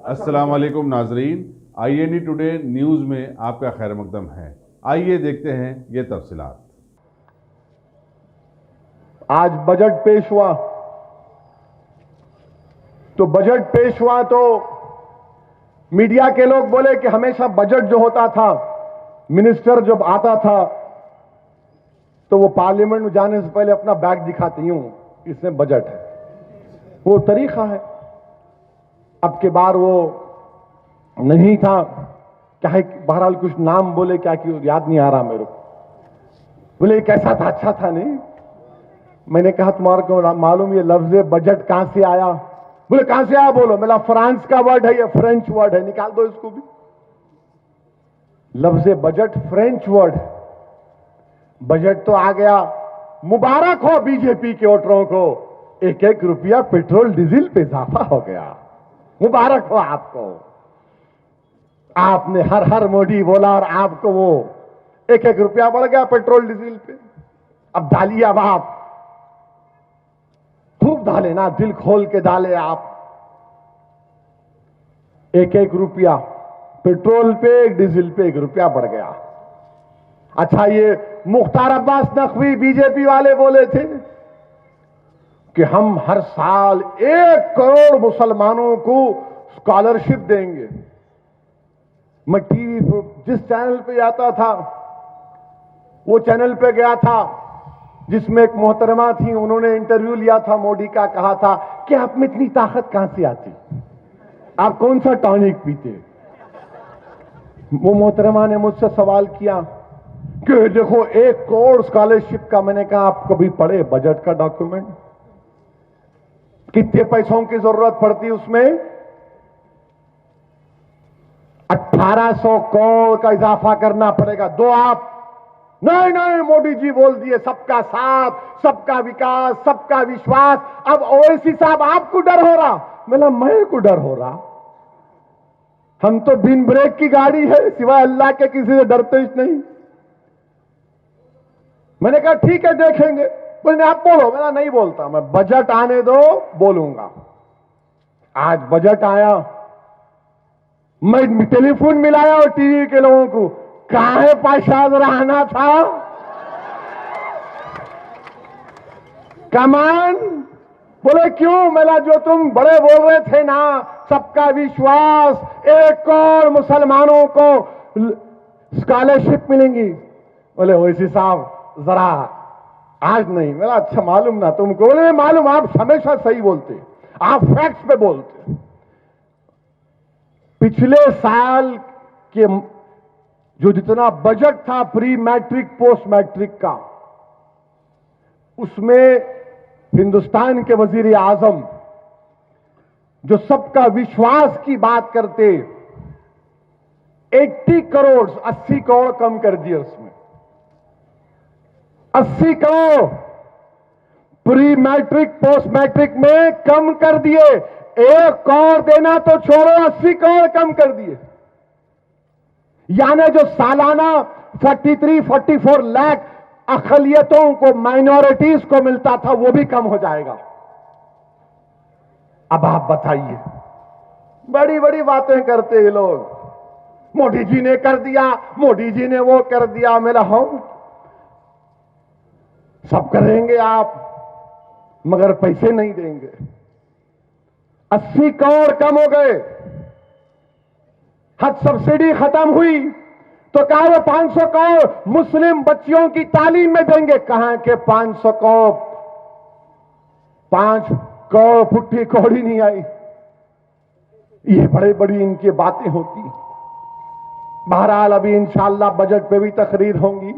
अस्सलाम वालेकुम नाजरीन, INE टुडे न्यूज़ में आपका खैर मकदम है। आइए देखते हैं ये तफसीलात। आज बजट पेश हुआ तो मीडिया के लोग बोले कि हमेशा बजट जो होता था, मिनिस्टर जब आता था तो वो पार्लियामेंट में जाने से पहले अपना बैग दिखाती हूं, इसमें बजट है। वो तरीका है। अब के बार वो नहीं था, चाहे बहरहाल कुछ नाम बोले, क्या कि याद नहीं आ रहा मेरे को। बोले कैसा था, अच्छा था नहीं। मैंने कहा तुम्हारे को मालूम ये लफ्ज बजट कहां से आया? बोले कहां से आया बोलो। मेरा फ्रांस का वर्ड है, ये फ्रेंच वर्ड है, निकाल दो इसको भी। लफ्ज बजट फ्रेंच वर्ड है। बजट तो आ गया। मुबारक हो बीजेपी के वोटरों को, 1-1 रुपया पेट्रोल डीजल पे इजाफा हो गया। मुबारक हो आपको। आपने हर हर मोदी बोला और आपको वो 1-1 रुपया बढ़ गया पेट्रोल डीजल पे। अब डालिए, अब आप खूब डाले ना, दिल खोल के डाले आप। 1-1 रुपया पेट्रोल पे, डीजल पे 1 रुपया बढ़ गया। अच्छा, ये मुख्तार अब्बास नकवी बीजेपी वाले बोले थे कि हम हर साल 1 करोड़ मुसलमानों को स्कॉलरशिप देंगे। मैं टीवी पर जिस चैनल पे जाता था, वो चैनल पे गया था जिसमें एक मोहतरमा थी, उन्होंने इंटरव्यू लिया था मोदी का। कहा था कि आप में इतनी ताकत कहां से आती, आप कौन सा टॉनिक पीते? वो मोहतरमा ने मुझसे सवाल किया कि देखो 1 करोड़ स्कॉलरशिप का। मैंने कहा आप कभी पढ़े बजट का डॉक्यूमेंट? कितने पैसों की जरूरत पड़ती उसमें? 1800 करोड़ का इजाफा करना पड़ेगा। दो आप नहीं नहीं, मोदी जी बोल दिए सबका साथ, सबका विकास, सबका विश्वास। अब ओवैसी साहब आपको डर हो रहा? मैं को डर हो रहा? हम तो बिन ब्रेक की गाड़ी है, सिवाय अल्लाह के किसी से डरते ही नहीं। मैंने कहा ठीक है देखेंगे। बोले आप बोलो। मैं नहीं बोलता, मैं बजट आने दो बोलूंगा। आज बजट आया, मैं टेलीफोन मिलाया और टीवी के लोगों को, काहे पाशाद रहना था कमान? बोले क्यों? मेला जो तुम बड़े बोल रहे थे ना, सबका विश्वास, 1 करोड़ मुसलमानों को स्कॉलरशिप मिलेंगी। बोले ओवैसी साहब जरा आज नहीं। मेरा अच्छा मालूम ना तुमको? बोले मालूम, आप हमेशा सही बोलते, आप फैक्ट्स पे बोलते। पिछले साल के जो जितना बजट था प्री मैट्रिक पोस्ट मैट्रिक का, उसमें हिंदुस्तान के वजीर आजम जो सबका विश्वास की बात करते, 80 करोड़ 80 करोड़ कम कर दिए उसमें। 80 crore pre matric post matric में कम कर दिए। 1 करोड़ देना तो छोड़ो, 80 करोड़ कम कर दिए। यानी जो सालाना 43-44 लाख अकलियतों को, माइनॉरिटीज को मिलता था, वो भी कम हो जाएगा। अब आप बताइए, बड़ी बड़ी बातें करते हैं लोग। मोदी जी ने कर दिया, मोदी जी ने वो कर दिया। मेरा हम सब करेंगे आप, मगर पैसे नहीं देंगे। 80 करोड़ कम हो गए। हज सब्सिडी खत्म हुई तो कहा वो 500 करोड़ मुस्लिम बच्चियों की तालीम में देंगे। कहां के 500 करोड़? 5 करोड़ फुट्टी कौड़ी नहीं आई। ये बड़ी बड़ी इनकी बातें होती। बहरहाल अभी इंशाअल्लाह बजट पे भी तकरीर होंगी।